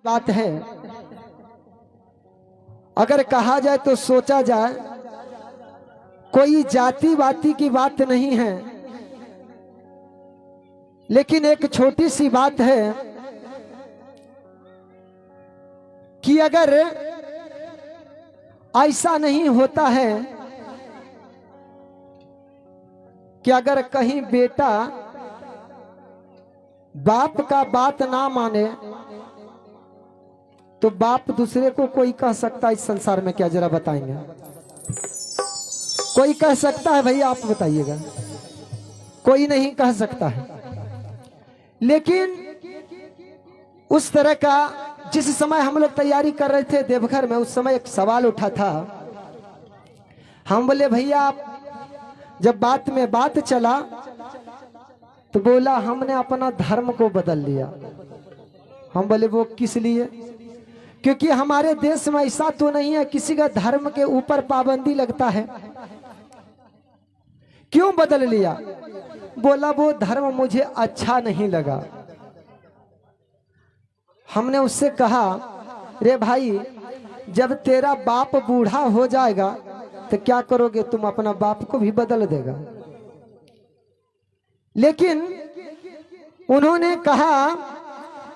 बात है। अगर कहा जाए तो सोचा जाए, कोई जाति वाति की बात नहीं है, लेकिन एक छोटी सी बात है कि अगर ऐसा नहीं होता है कि अगर कहीं बेटा बाप का बात ना माने तो बाप दूसरे को कोई कह सकता है इस संसार में? क्या जरा बताएंगे? कोई कह सकता है? भाई आप बताइएगा। कोई नहीं कह सकता है। लेकिन उस तरह का जिस समय हम लोग तैयारी कर रहे थे देवघर में, उस समय एक सवाल उठा था। हम बोले भैया, जब बात में बात चला तो बोला हमने अपना धर्म को बदल लिया। हम बोले वो किस लिए? क्योंकि हमारे देश में ऐसा तो नहीं है किसी का धर्म के ऊपर पाबंदी लगता है। क्यों बदल लिया? बोला वो धर्म मुझे अच्छा नहीं लगा। हमने उससे कहा, रे भाई, जब तेरा बाप बूढ़ा हो जाएगा तो क्या करोगे? तुम अपना बाप को भी बदल देगा। लेकिन उन्होंने कहा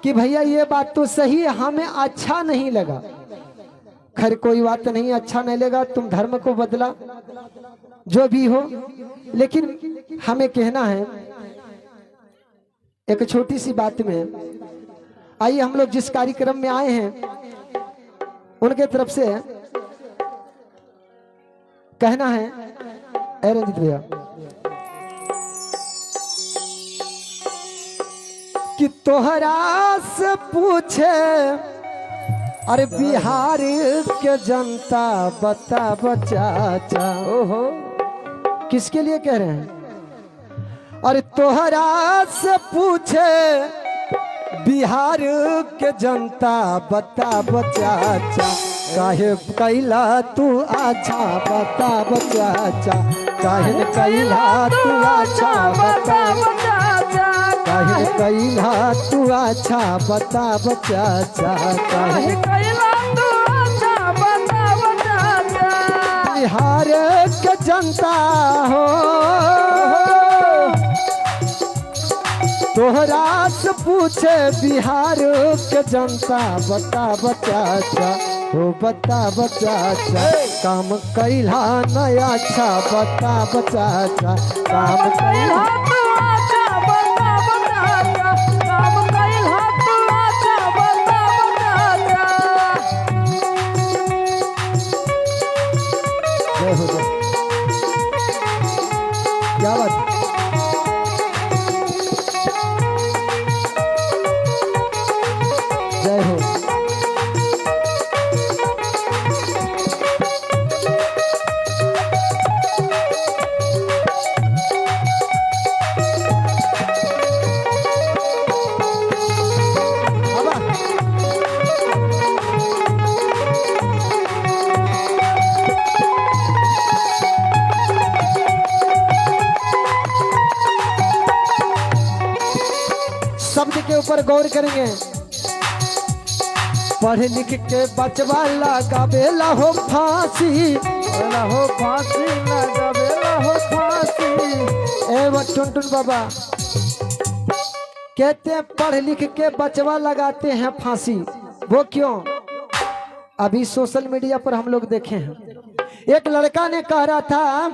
कि भैया ये बात तो सही है, हमें अच्छा नहीं लगा। खैर कोई बात नहीं, अच्छा नहीं लगा, तुम धर्म को बदला, जो भी हो। लेकिन हमें कहना है एक छोटी सी बात में। आइए, हम लोग जिस कार्यक्रम में आए हैं उनके तरफ से कहना है। रंजित भैया, कि तोहरा से पूछे अरे बिहार के जनता बता बचाचा। ओहो, किसके लिए कह रहे हैं? अरे तोहरा से पूछे बिहार के जनता बता बचाचा, काहे कैला तू अच्छा बता बचाचा, काहे कैला तू अच्छा बता बचाचा, काहे कैला तू अच्छा बता बचाचा, काहे कैला तू अच्छा बता बचाचा। बिहार के जनता हो तोहरा से पूछे बिहार के जनता बता बचाचा, हो बता बचाचा, काम कैला नया अच्छा बता बचाचा, काम कैला तू अच्छा बता बचाचा, काम कैला तू अच्छा बता बचाचा। जय हो जय। क्या बात? जय हो। शब्द के ऊपर गौर करेंगे। पढ़ लिख के बचवा लगावेला हो फांसी, हो फांसी लगावेला हो फांसी। ए टुनटुन बाबा कहते हैं पढ़ लिख के बचवा लगाते हैं फांसी। वो क्यों? अभी सोशल मीडिया पर हम लोग देखे हैं, एक लड़का ने कह रहा था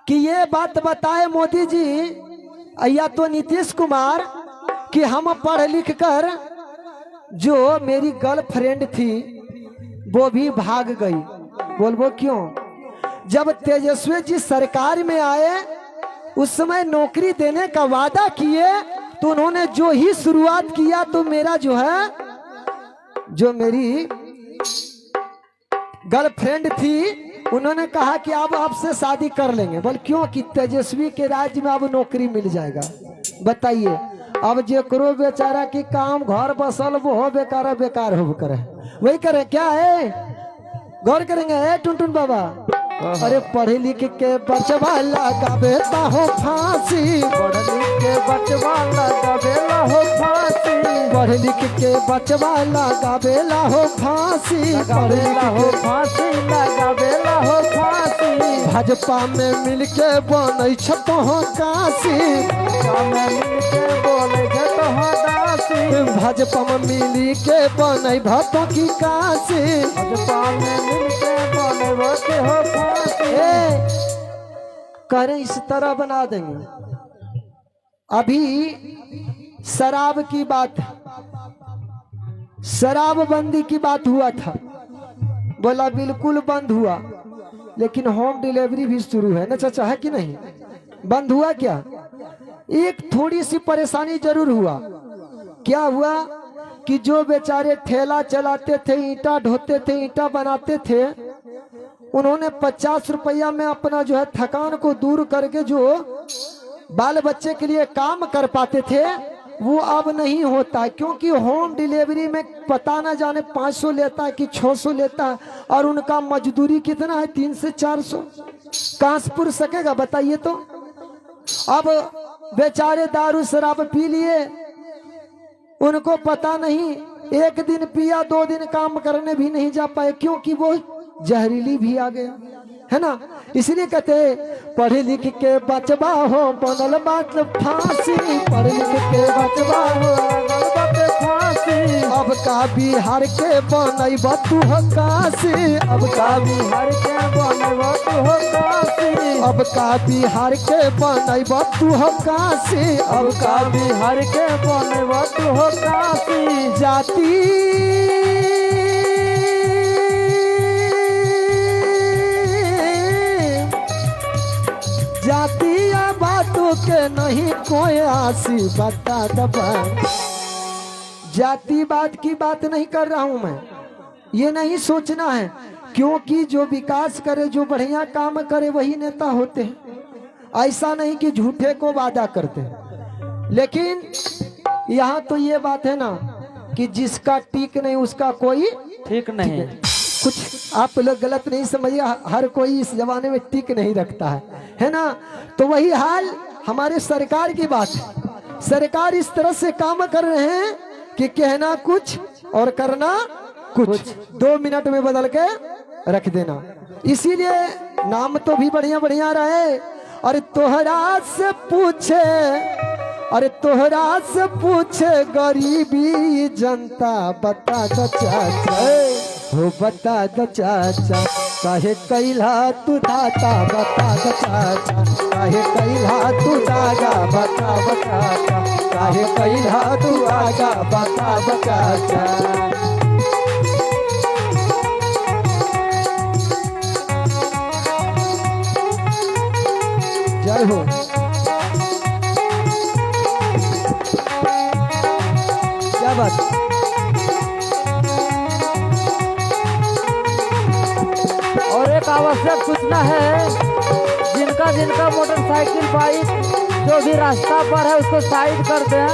कि ये बात बताए मोदी जी या तो नीतीश कुमार कि हम पढ़ लिख कर जो मेरी गर्लफ्रेंड थी वो भी भाग गई। बोल वो क्यों? जब तेजस्वी जी सरकार में आए उस समय नौकरी देने का वादा किए तो उन्होंने जो ही शुरुआत किया तो मेरा जो है, जो मेरी गर्लफ्रेंड थी, उन्होंने कहा कि अब आपसे शादी कर लेंगे। बोल क्यों? कि तेजस्वी के राज्य में अब नौकरी मिल जाएगा। बताइए, अब जो करो बेचारा की काम घर बसल वो हो बेकार बेकार हो करे, वही करे क्या है? गौर करेंगे टुनटुन बाबा। अरे पढ़े लिख के बचवा लगावेला हो फांसी, पढ़ लिख के बचवा लगावेला हो फांसी, पढ़ लिख के बचवा लगावेला हो फांसी, लगावेला हो फांसी, लगावेला हो फांसी। भाजपा में मिलके बनै छतो हो काशी, भाजपा में मिलके बोले के तो हो दासी, भाजपा में मिली के बनै भतो की काशी। भाजपा में मिलके बोले वो के हो फांसी। करें इस तरह बना देंगे। अभी शराब की बात, शराबबंदी की बात हुआ था, बोला बिल्कुल बंद हुआ, लेकिन होम डिलीवरी भी शुरू है ना चाचा, है कि नहीं? बंद हुआ क्या? एक थोड़ी सी परेशानी जरूर हुआ। क्या हुआ कि जो बेचारे ठेला चलाते थे, ईंटा ढोते थे, ईंटा बनाते थे, उन्होंने 50 रुपया में अपना जो है थकान को दूर करके जो बाल बच्चे के लिए काम कर पाते थे, वो अब नहीं होता। क्योंकि होम डिलीवरी में पता ना जाने 500 लेता है कि 600 लेता है, और उनका मजदूरी कितना है, 300 से 400। कहाँ से पुर सकेगा बताइए तो? अब बेचारे दारू शराब पी लिए, उनको पता नहीं, एक दिन पिया 2 दिन काम करने भी नहीं जा पाए, क्योंकि वो जहरीली भी आ गया, है ना। इसलिए कहते पढ़े लिख के बचवा हो बनल बात फांसी, पढ़ लिख के बचवा हो बनल बात फांसी। अब का बिहार के बनई बतू हो काशी, अब का बिहार के बनई बतू हो काशी, अब का बिहार के बनई बतू हो काशी, अब का बिहार के बनई बतू हो काशी। जातिया बातों के नहीं कोई आसी, बता दबा। जातिवाद की बात नहीं कर रहा हूं मैं, ये नहीं सोचना है, क्योंकि जो विकास करे, जो बढ़िया काम करे, वही नेता होते हैं। ऐसा नहीं कि झूठे को वादा करते हैं। लेकिन यहाँ तो ये बात है ना कि जिसका टीक नहीं उसका कोई ठीक नहीं। कुछ आप लोग गलत नहीं समझिए, हर कोई इस जमाने में टिक नहीं रखता है ना। तो वही हाल हमारे सरकार की बात है। सरकार इस तरह से काम कर रहे हैं कि कहना कुछ और करना कुछ, 2 मिनट में बदल के रख देना। इसीलिए नाम तो भी बढ़िया बढ़िया रहे। और तोहरा से पूछे, अरे तोहरा से पूछे गरीबी जनता, बता दो चाचा, हो बता दो चाचा, काहे कैला तू दाता, बता दो चाचा, काहे कैला तू दागा, बता दो चाचा, काहे कैला तू आगा, बता दो चाचा। जय हो। क्या बात। और एक आवश्यक सूचना है, जिनका जिनका मोटरसाइकिल बाइक जो भी रास्ता पर है उसको साइड कर दें,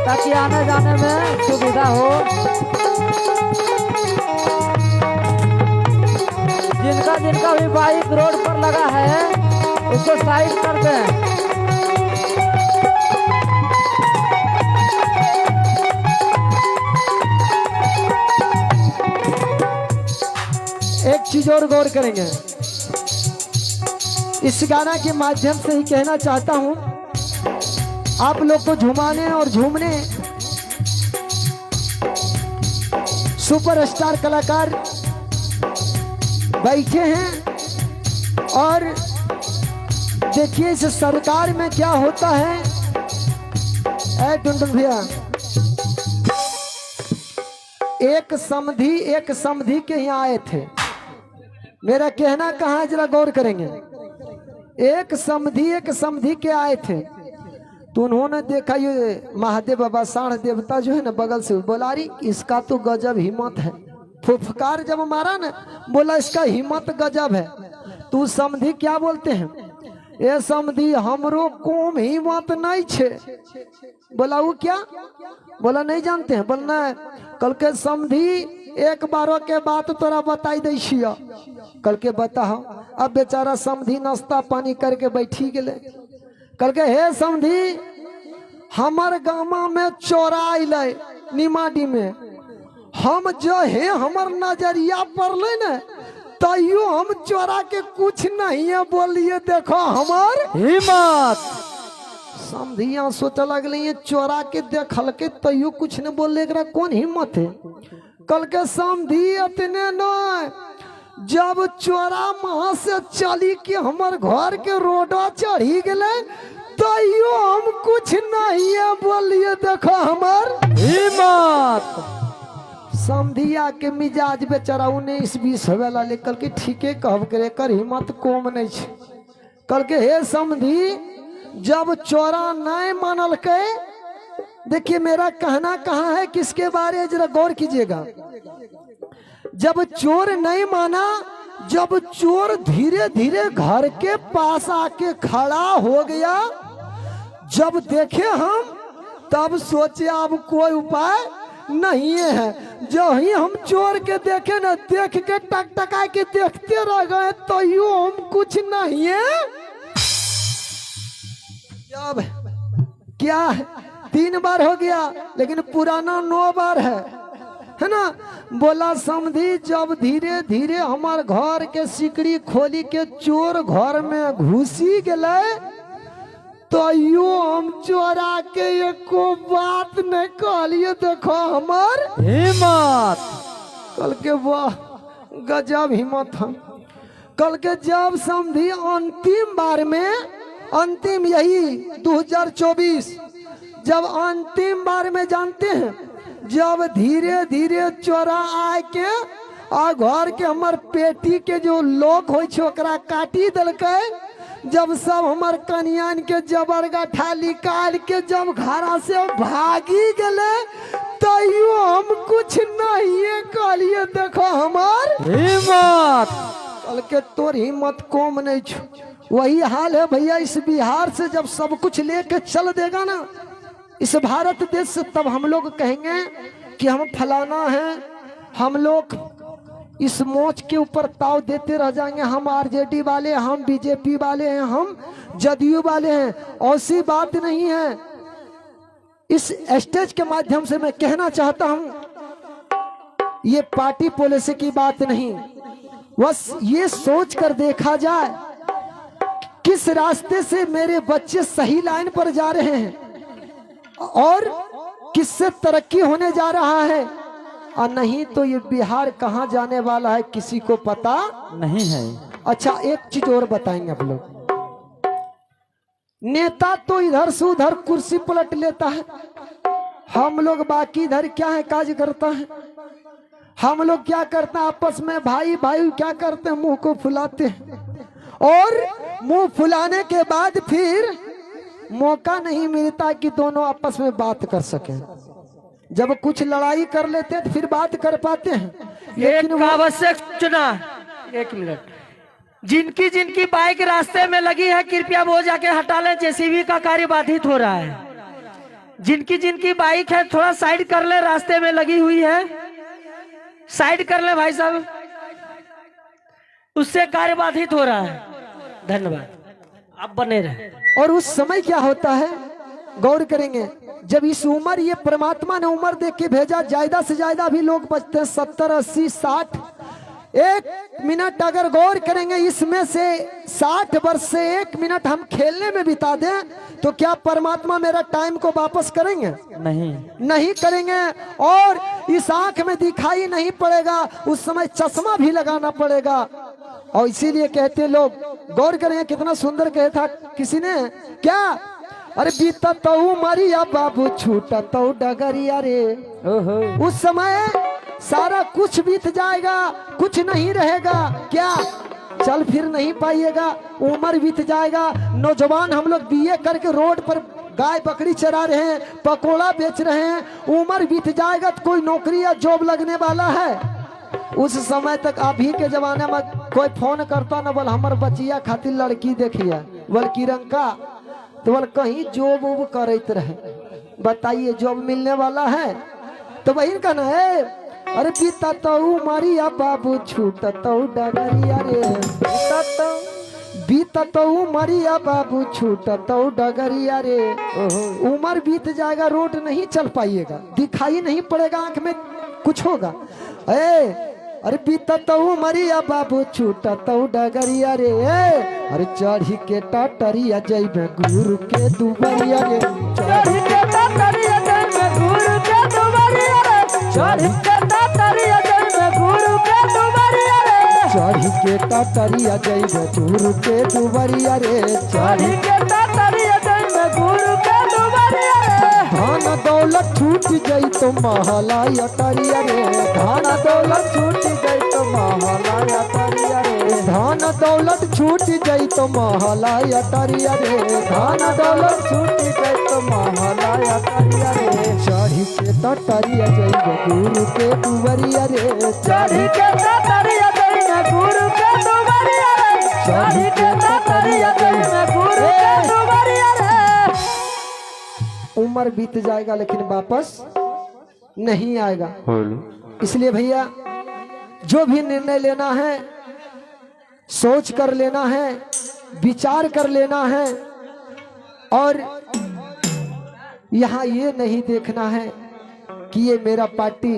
ताकि आने जाने में सुविधा हो। जिनका जिनका भी बाइक रोड पर लगा है उसको साइड कर दें। एक चीज और गौर करेंगे, इस गाना के माध्यम से ही कहना चाहता हूं, आप लोग को झुमाने और झूमने सुपरस्टार कलाकार बैठे हैं। और देखिए इस सरकार में क्या होता है। ऐ टुनटुन भैया, एक समधी के यहाँ आए थे। मेरा कहना कहाँ है, जरा गौर करेंगे। एक समधी के आए थे, तो उन्होंने देखा ये महादेव बाबा साढ़ देवता जो है ना बगल से, बोला अरे इसका तो गजब हिम्मत है। फुफकार जब मारा ना, बोला इसका हिम्मत गजब है। तू समधी क्या बोलते हैं, ये समधी हमरो कोम हिम्मत नहीं छे। बोला वो क्या, बोला नहीं जानते हैं। बोलना कल के समधी एक बारों के बात तोरा बताई दै छिया। कल के बताओ, अब बेचारा समधी नाश्ता पानी करके बैठी गए। कल के हे समधी, हमार गामा में चोरा अइले निमाडी में, हम जो है हमर नजरिया पड़ले न, तैयो हम चोरा के कुछ नहीं है बोलिए, देखो हमार हिम्मत। समधिया सोच लगल चोरा के देखल के तैयो कुछ न बोले, एकरा कौन हिम्मत है। कल के समधी इतने न, जब चोरा वहां से चली के हमर घर के रोडा चढ़ी गए, तैयो हम कुछ नहीं है बोलिए, देखो हमार हिम्मत। समधिया के मिजाज बेचारा 19-20 होवेला, लेकिन के ठीके कहब करे, कर हिम्मत कम नहीं छे। कल के हे समधी, जब चोरा नहीं मानल के, देखिए मेरा कहना कहाँ है, किसके बारे में जरा गौर कीजिएगा। जब चोर नहीं माना, जब चोर धीरे धीरे घर के पास आके खड़ा हो गया, जब देखे हम, तब सोचे अब कोई उपाय नहीं है। जो ही हम चोर के देखे ना, देख के टकटका के देखते रह गए, तो यूं हम कुछ नहीं है। जब क्या 3 बार हो गया, लेकिन पुराना 9 बार है ना। बोला समधी, जब धीरे धीरे हमार घर के सिकड़ी खोली के चोर घर में घुसी गए, तो यूं हम चोरा के एको बात नहीं कहलिए, देखो हमार हिम्मत। कल के वाह गजब हिम्मत हम। कल के जब समधी अंतिम बार में, अंतिम यही 2024, जब अंतिम बार में जानते हैं, जब धीरे धीरे चोरा आए के आ घर के हमार पेटी के जो लोक हो काटी दलके, जब सब हमार कनियान के जबर गठा निकाल के जब घरा से भागी गले, तैयो हम कुछ नहीं है कहलिए, देखो हमार हिम्मत। कल के तोर हिम्मत कम नहीं छो। वही हाल है भैया, इस बिहार से जब सब कुछ लेके चल देगा ना, इस भारत देश से, तब हम लोग कहेंगे कि हम फलाना है, हम लोग इस मोच के ऊपर ताव देते रह जाएंगे, हम आरजेडी वाले, हम बीजेपी वाले हैं, हम जदयू वाले हैं। ऐसी बात नहीं है। इस स्टेज के माध्यम से मैं कहना चाहता हूं, ये पार्टी पॉलिसी की बात नहीं, बस ये सोच कर देखा जाए किस रास्ते से मेरे बच्चे सही लाइन पर जा रहे हैं और किससे तरक्की होने जा रहा है, और नहीं तो ये बिहार कहाँ जाने वाला है किसी को पता नहीं है। अच्छा, एक चीज और बताएंगे आप लोग। नेता तो इधर से उधर कुर्सी पलट लेता है, हम लोग बाकी इधर क्या है काज करता है। हम लोग क्या करते हैं आपस में, भाई भाई क्या करते हैं, मुंह को फुलाते हैं, और मुंह फुलाने के बाद फिर मौका नहीं मिलता कि दोनों आपस में बात कर सकें। जब कुछ लड़ाई कर लेते हैं तो फिर बात कर पाते हैं, लेकिन आवश्यक सूचना, 1 मिनट, जिनकी जिनकी बाइक रास्ते में लगी है कृपया वो जाके हटा लें, जेसीबी का कार्य बाधित हो रहा है। जिनकी जिनकी बाइक है थोड़ा साइड कर ले, रास्ते में लगी हुई है, साइड कर ले भाई साहब, उससे कार्य बाधित हो रहा है। धन्यवाद, आप बने रहे। और उस समय क्या होता है गौर करेंगे, जब इस उम्र, ये परमात्मा ने उम्र देख के भेजा, ज्यादा से ज्यादा भी लोग बचते हैं 70, 80, 60। 1 मिनट अगर गौर करेंगे, इसमें से 60 वर्ष से 1 मिनट हम खेलने में बिता दें, तो क्या परमात्मा मेरा टाइम को वापस करेंगे? नहीं करेंगे। और इस आंख में दिखाई नहीं पड़ेगा, उस समय चश्मा भी लगाना पड़ेगा। और इसीलिए कहते लोग, गौर करेंगे कितना सुंदर कहे था किसी ने, क्या, अरे बीता तो मरिया बाबू छूटा तो डगरिया रे, उस समय सारा कुछ बीत जाएगा, कुछ नहीं रहेगा, क्या चल फिर नहीं पाइएगा, उम्र बीत जाएगा। नौजवान हम लोग बीए करके रोड पर गाय बकरी चरा रहे हैं, पकोड़ा बेच रहे हैं, उम्र बीत जाएगा तो कोई नौकरी या जॉब लगने वाला है। उस समय तक अभी के जमाने में कोई फोन करता ना, बोल हमार बचिया खातिर लड़की देखिए, बोल किरंका, तो बोल कहीं जॉब वोब करते रहे। बताइए जॉब मिलने वाला है? तो वही कहना है, अरे बीता तो मारिया बाबू छूटा तो डगरिया रे बीता तो मरिया बाबू छूटा तो डगरिया रे उम्र बीत जाएगा रोड नहीं चल पाइएगा दिखाई नहीं पड़ेगा आंख में कुछ होगा अरे बीता तो मरिया बाबू छूटा तो डगरिया रे अरे चढ़ी के टाटरिया जइबे गुरु के दुबरिया रे चढ़ी के टाटरिया जइबे गुरु के दुबरिया रे चढ़ी के टाटरिया जइबे गुरु के दुबरिया रे चढ़ी के टाटरिया जइबे गुरु के दुबरिया रे चढ़ी के टाटरिया जइबे गुरु के दुबरिया रे धन दौलत छूट गई तो महला अटरिया रे धन दौलत छूट गई तो महला अटरिया रे धन दौलत छूट गई तो महला अटरिया रे धन दौलत छूट गई तो महला अटरिया रे चढ़ी के टाटरिया जइबे गुरु के दुबरिया रे चढ़ी के टाटरिया जइबे गुरु के दुबरिया रे चढ़ी के टाटरिया जइबे गुरु के दुबरिया रे उम्र बीत जाएगा लेकिन वापस नहीं आएगा। इसलिए भैया जो भी निर्णय लेना है सोच कर लेना है विचार कर लेना है और यहाँ ये नहीं देखना है कि ये मेरा पार्टी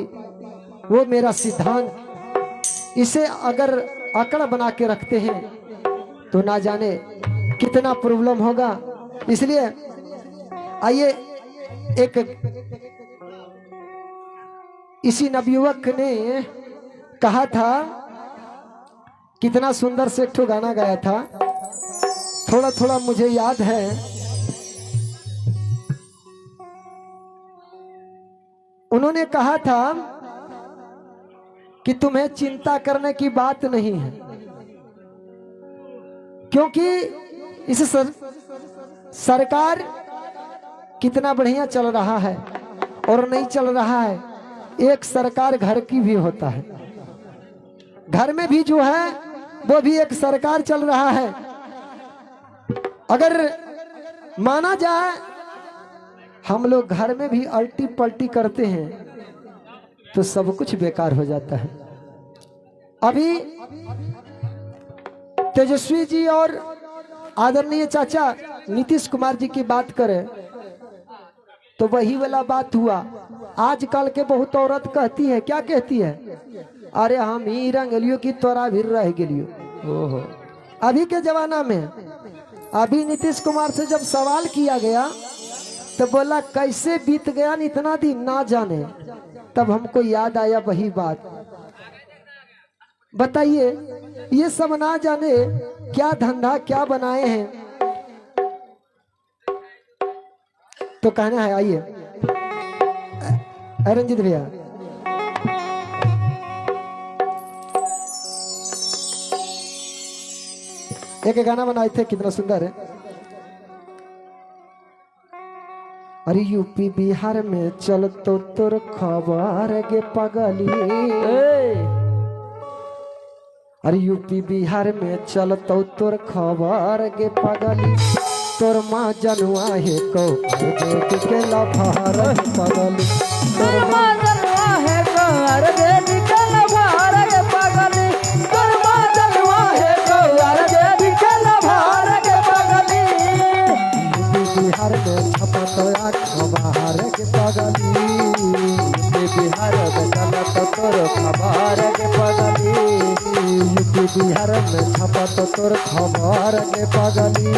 वो मेरा सिद्धांत इसे अगर आंकड़ा बना के रखते हैं तो ना जाने कितना प्रॉब्लम होगा। इसलिए आइए एक इसी नवयुवक ने कहा था कितना सुंदर से एक ठो गाना गाया था थोड़ा थोड़ा मुझे याद है। उन्होंने कहा था कि तुम्हें चिंता करने की बात नहीं है क्योंकि इस सरकार कितना बढ़िया चल रहा है और नहीं चल रहा है। एक सरकार घर की भी होता है घर में भी जो है वो भी एक सरकार चल रहा है। अगर माना जाए हम लोग घर में भी अल्टी पल्टी करते हैं तो सब कुछ बेकार हो जाता है। अभी तेजस्वी जी और आदरणीय चाचा नीतीश कुमार जी की बात करें तो वही वाला बात हुआ। आजकल के बहुत औरत कहती है क्या कहती है अरे हम ही रंगलियो की तोरा भी रह गलियो। ओहो अभी के जमाना में अभी नीतीश कुमार से जब सवाल किया गया तो बोला कैसे बीत गया इतना दिन ना जाने। तब हमको याद आया वही बात। बताइए ये सब ना जाने क्या धंधा क्या बनाए हैं। तो कहना है आइए रंजित भैया एक गाना बनाए थे कितना सुंदर है। अरे यूपी बिहार में चल तो तोर खबर गे पगली। अरे यूपी बिहार में चल तो तोर खबर गे पगली तोर माँ जनुआ है को के लफार पगली तोर माँ जनुआ है को अरे बेटी के लफार के पगली तोर माँ जनुआ है को अरे बेटी के लफार के पगली बिहार में छपा तो खबर के पगली बिहार में चला तो तोर खबर के पगली बिहार में छपा तो तोर खबर के पगली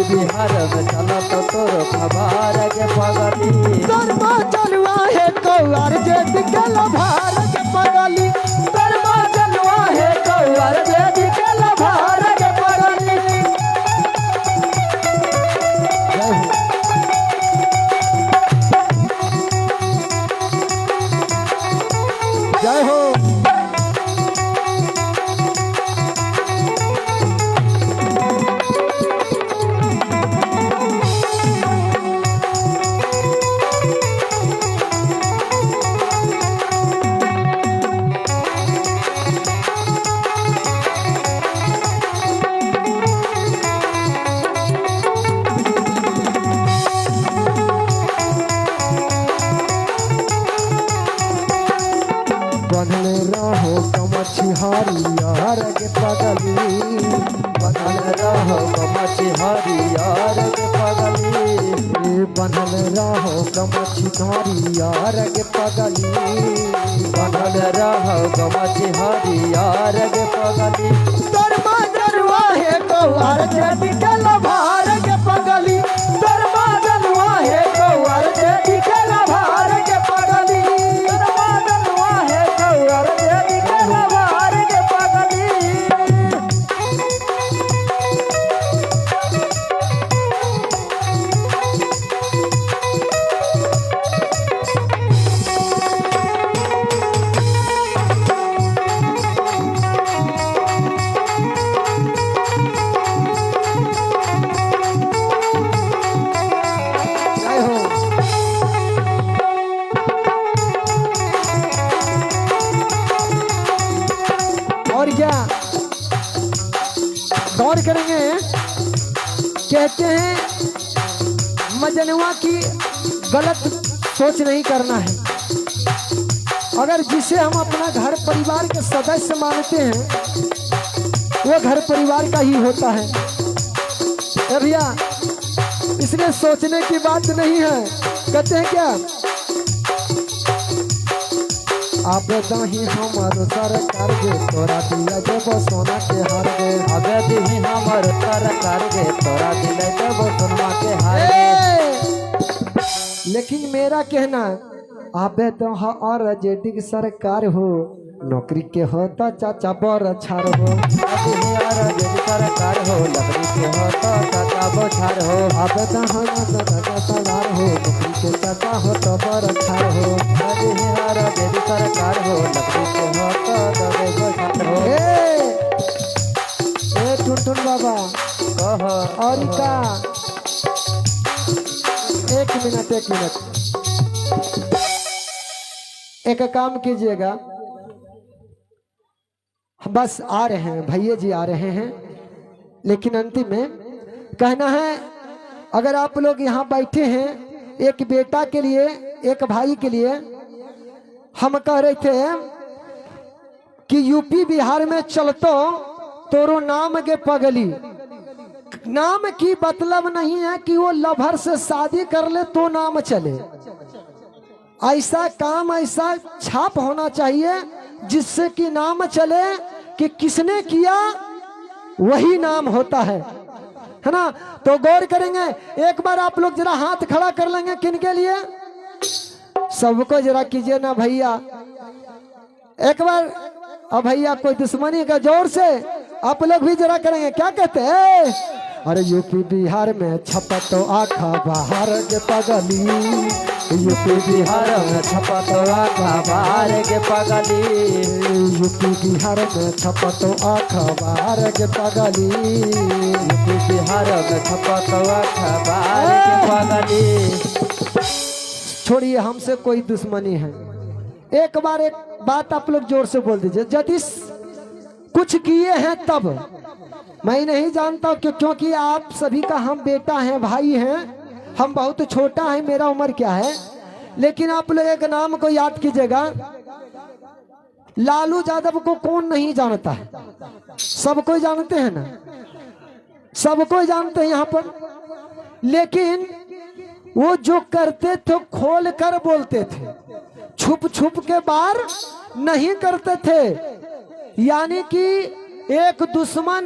बिहार में चला तो तोर खबर के पगली तोर माँ जनुआ है को अरे बेटी के लफार के पगली तोर माँ जनुआ है को अरे बेटी के लफार के पगली। जय हो। बनल रहो कमची हरियर के पगली, बनल रहो कमची हरियर के पगली, बनल रहो कमची हरियर के पगली, बनल रहो कमची हरियर के पगली। दरमा दरवा है कौआर चढ़ी के लभार के पगली, दरमा दरवा है कौआर चढ़ी के लभार के पगली, दरमा दरवा है कौआर चढ़ी के लभार के पगली। जय हो। और क्या गौर करेंगे, कहते हैं मजनुआ की गलत सोच नहीं करना है। अगर जिसे हम अपना घर परिवार के सदस्य मानते हैं वो घर परिवार का ही होता है। ए भैया, इसमें सोचने की बात नहीं है। कहते हैं क्या, आप दही हमर सरकार गे तोरा दिया जब सोना के हार गे, अबे दिही हमर सरकार गे तोरा दिले देबो सोनमा के हार गे। लेकिन मेरा कहना, आबे तो और जेडी सरकार हो, नौकरी के होता चाचा बर छार हो, दिही और जेडी सरकार हो, लकड़ी के हो तो चाचा बोछार हो। आबे तो सवार हो, नौकरी के चाचा हो तो बर छार हो। दिही और जेडी सरकार हो, लकड़ी के हो तो दबे बोछार हो। ए टुनटुन बाबा कहो और का, एक मिनट एक काम कीजिएगा, बस आ रहे हैं भैया जी, आ रहे हैं। लेकिन अंतिम में कहना है, अगर आप लोग यहाँ बैठे हैं, एक बेटा के लिए, एक भाई के लिए, हम कह रहे थे कि यूपी बिहार में चलतो तोरो नाम के पगली। नाम की मतलब नहीं है कि वो लभर से शादी कर ले तो नाम चले। ऐसा काम, ऐसा छाप होना चाहिए जिससे कि नाम चले कि किसने किया वही नाम होता है ना। तो गौर करेंगे, एक बार आप लोग जरा हाथ खड़ा कर लेंगे, किन के लिए, सबको जरा कीजिए ना भैया एक बार। अब भैया कोई दुश्मनी का जोर से आप लोग भी जरा करेंगे, क्या कहते हैं, अरे यूपी बिहार में छपा तो आखा बाहर के पगली, यूपी बिहार में छपा तो आखा बाहर के पगली, यूपी बिहार में छपा तो आखा बाहर के पगली, यूपी बिहार में छपा तो आखा बाहर के पगली। छोड़िए, हमसे कोई दुश्मनी है। एक बार एक बात आप लोग जोर से बोल दीजिए, यदि कुछ किए हैं तब। मैं नहीं जानता क्योंकि आप सभी का हम बेटा हैं, भाई हैं, हम बहुत छोटा है, मेरा उम्र क्या है, लेकिन आप लोग एक नाम को याद कीजिएगा, लालू यादव को कौन नहीं जानता है, सबको जानते हैं ना, सबको जानते हैं यहाँ पर। लेकिन वो जो करते थे खोल कर बोलते थे, छुप छुप के बार नहीं करते थे। यानी कि एक दुश्मन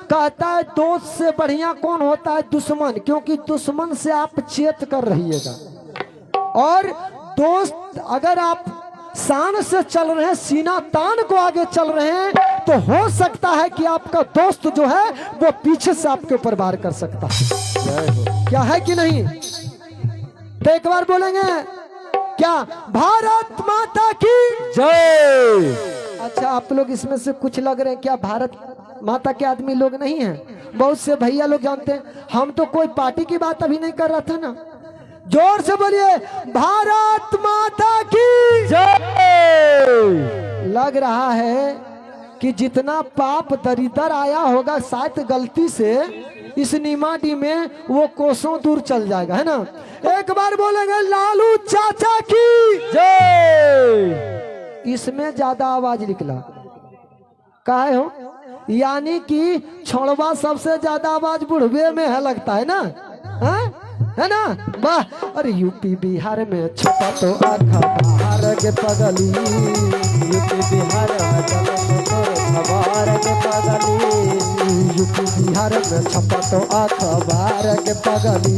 कहता है दोस्त से बढ़िया कौन होता है, दुश्मन, क्योंकि दुश्मन से आप चेत कर रहिएगा। और दोस्त अगर आप शान से चल रहे हैं, सीना तान को आगे चल रहे हैं, तो हो सकता है कि आपका दोस्त जो है वो पीछे से आपके ऊपर वार कर सकता है। क्या है कि नहीं? तो एक बार बोलेंगे क्या, भारत माता की जय। अच्छा, आप लोग इसमें से कुछ लग रहे हैं क्या भारत माता के आदमी लोग नहीं हैं? बहुत से भैया लोग जानते हैं। हम तो कोई पार्टी की बात अभी नहीं कर रहा था ना। जोर से बोलिए, भारत माता की जय। लग रहा है कि जितना पाप दरिद्र आया होगा शायद गलती से इस निमाडी में वो कोसों दूर चल जाएगा, है ना। एक बार बोलेंगे लालू चाचा की जय। इसमें ज्यादा आवाज निकला। काहे हो? यानी कि छोड़वा सबसे ज्यादा आवाज बुढ़वे में है, लगता है ना? है ना? वाह! अरे यूपी बिहार में छपा तो अखबार के पगली, यूपी बिहार में चलो तो खबर के पगली, यूपी बिहार में छपा तो अखबार के पगली,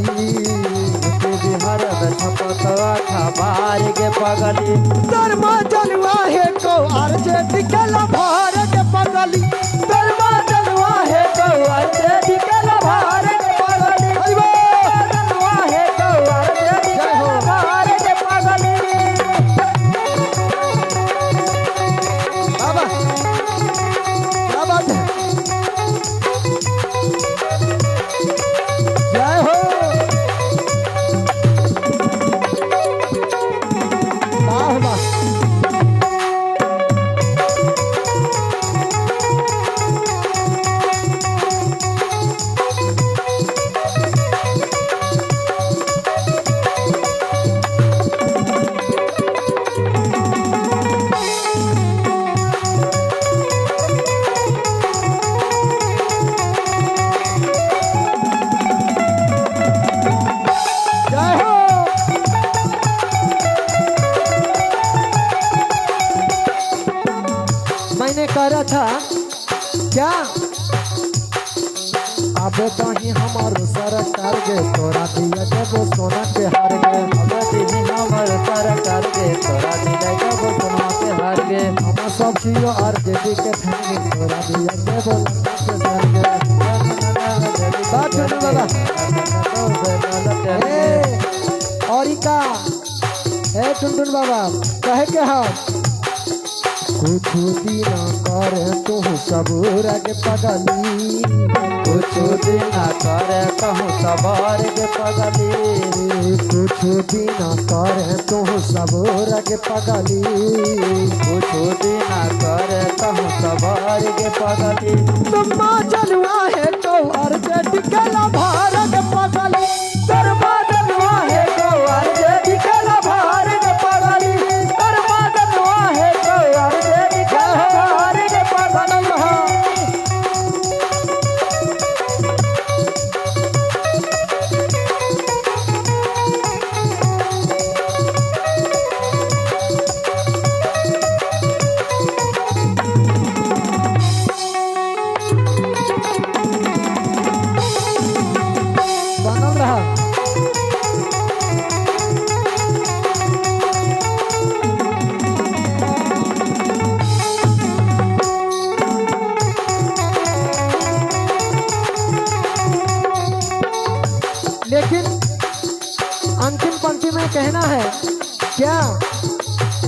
यूपी बिहार में छपा तो खबर के पगली, धर्मा जलवा है को आरजेडी के लभार के पगली, धर्मा जलवा है को आरजेडी के लभार के पगली, धर्मा है तो आरजेडी के लभार के पगली। बाबा क्या बात है? जय हो। वाह वाह। जय हो। मैंने कह रहा था क्या, अब कहीं हमारो सरकार गे तोरा दिया देवो सोना के हार गे, अब दीदी हमर सरकार के तोरा दिले जब सोना के हार गे, हम सब जियो आरजेडी के फैमिली तोरा दिया देवो लंका के सर गे। बात सुनो बाबा। और का टुनटुन बाबा कहे के हम कुछ दिन करे तू सबूर के पगली, कुछ दिन करे कहूँ सवार के पगली, कुछ दिन करे तू सबूर के पगली, कुछ दिन करे कहूँ सवार के पगली, तुम जलवा है तो आरजेडी के लभार के पगली, धर्मा जलवा है तो आरजेडी के लभार के पगली, धर्मा जलवा है तो आरजेडी के लभार के पगली। बनल रहा। लेकिन अंतिम पंक्ति में कहना है क्या,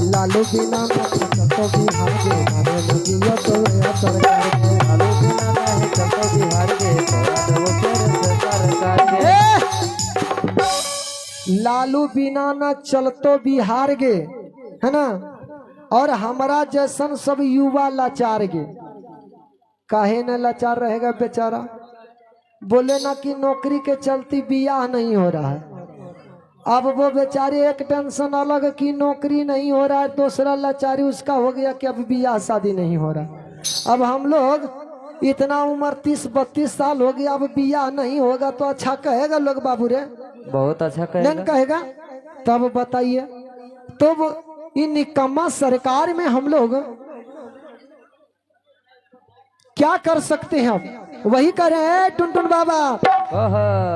लालू बिना तो बिहार के मारे लगियो तो या सरकार के, लालू बिना नहीं चलतो बिहार के तोरा देवो तेरे सरकार के, लालू बिना न चलतो बिहार गे, है ना? और हमारा जैसन सब युवा लाचार गे। काहे न लाचार रहेगा बेचारा? बोले ना कि नौकरी के चलती बियाह नहीं हो रहा है। अब वो बेचारे एक टेंशन अलग कि नौकरी नहीं हो रहा है, दूसरा लाचारी उसका हो गया कि अब बियाह शादी नहीं हो रहा। अब हम लोग इतना उम्र 30-32 साल हो गया, अब बियाह नहीं होगा तो अच्छा कहेगा लोग बाबू रे? बहुत अच्छा नहीं कहेगा। कहेगा। तब बताइए, तो इन निकम्मा सरकार में हम लोग क्या कर सकते हैं? अब वही करे टुनटुन बाबा।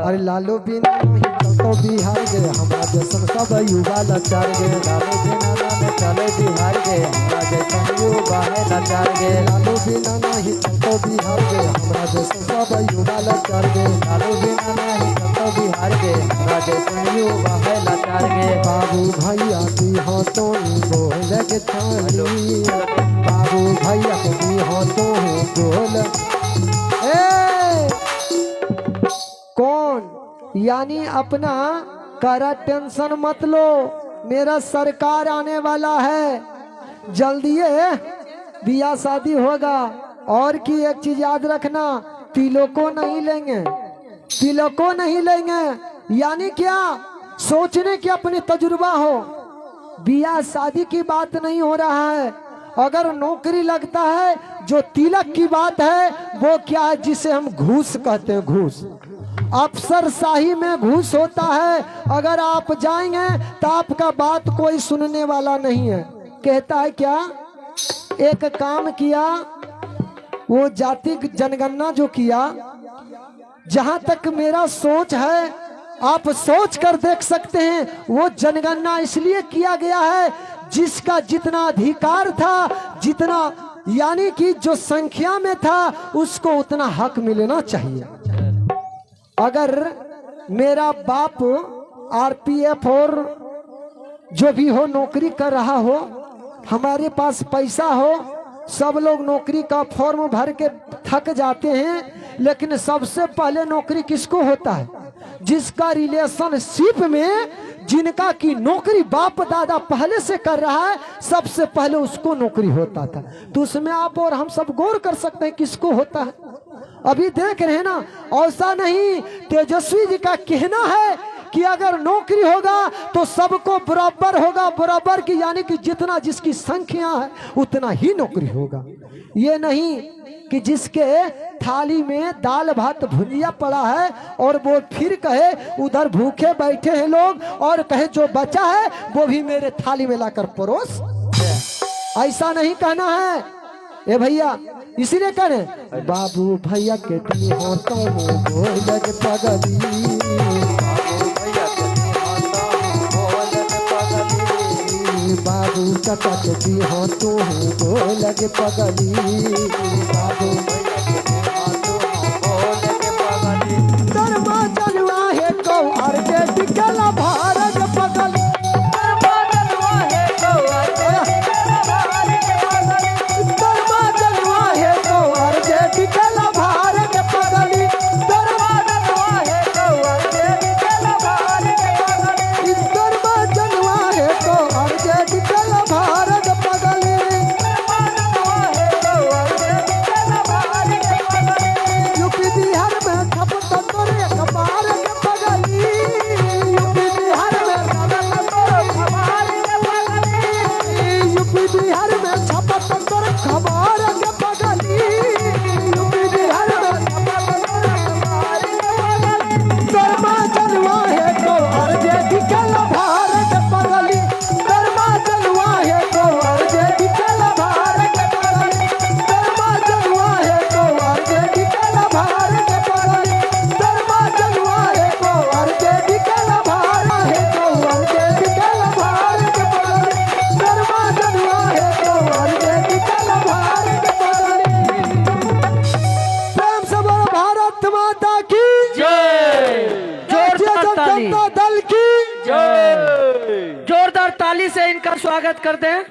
अरे लालू बिना नहीं तो बिहार गए, हमारा जैसन सब युवा लाचार गए, लालू बिना नहीं चले बिहार के, हमारा जैसन युवा है लाचार गे, लालू बिना नहीं तो बिहार गए, हमारा जैसन सब युवा लाचार गए, लालू बिना नहीं चलतो बिहार के, हमारा जैसन युवा है लाचार गे, बाबू भैया की हाथों बोल के थाली, बाबू भैया की हाथों बोल। कौन? यानी अपना करा टेंशन मत लो, मेरा सरकार आने वाला है, जल्दी बियाह शादी होगा। और की एक चीज याद रखना, तिलों को नहीं लेंगे, तिलों को नहीं लेंगे। यानी क्या? सोचने की अपनी तजुर्बा हो बियाह शादी की बात नहीं हो रहा है। अगर नौकरी लगता है, जो तिलक की बात है वो क्या है, जिसे हम घूस कहते हैं, घूस। अफसरशाही में घूस होता है। अगर आप जाएंगे तो आपका बात कोई सुनने वाला नहीं है। कहता है क्या, एक काम किया, वो जाति जनगणना जो किया, जहां तक मेरा सोच है, आप सोच कर देख सकते हैं, वो जनगणना इसलिए किया गया है जिसका जितना अधिकार था, जितना यानी कि जो संख्या में था, उसको उतना हक मिलना चाहिए। अगर मेरा बाप आरपीएफ और जो भी हो नौकरी कर रहा हो, हमारे पास पैसा हो, सब लोग नौकरी का फॉर्म भर के थक जाते हैं, लेकिन सबसे पहले नौकरी किसको होता है, जिसका रिलेशनशिप में, जिनका की नौकरी बाप दादा पहले से कर रहा है, सबसे पहले उसको नौकरी होता था। तो उसमें आप और हम सब गौर कर सकते हैं किसको होता है। अभी देख रहे हैं ना, ऐसा नहीं, तेजस्वी जी का कहना है कि अगर नौकरी होगा तो सबको बराबर होगा, बराबर की यानी कि जितना जिसकी संख्या है उतना ही नौकरी होगा। ये नहीं कि जिसके थाली में दाल भात भुजिया पड़ा है और वो फिर कहे उधर भूखे बैठे हैं लोग, और कहे जो बचा है वो भी मेरे थाली में लाकर परोस। ऐसा नहीं कहना है ए भैया, इसीलिए करे बाबू भैया के दी हो तो बोलग पगली, बाबू चाचा के दी हो तो बोलग पगली, बाबू दरमा जलवा है को अर्जे टिकला भारत पगली, जनता दल की जोरदार ताली से इनका स्वागत करते हैं।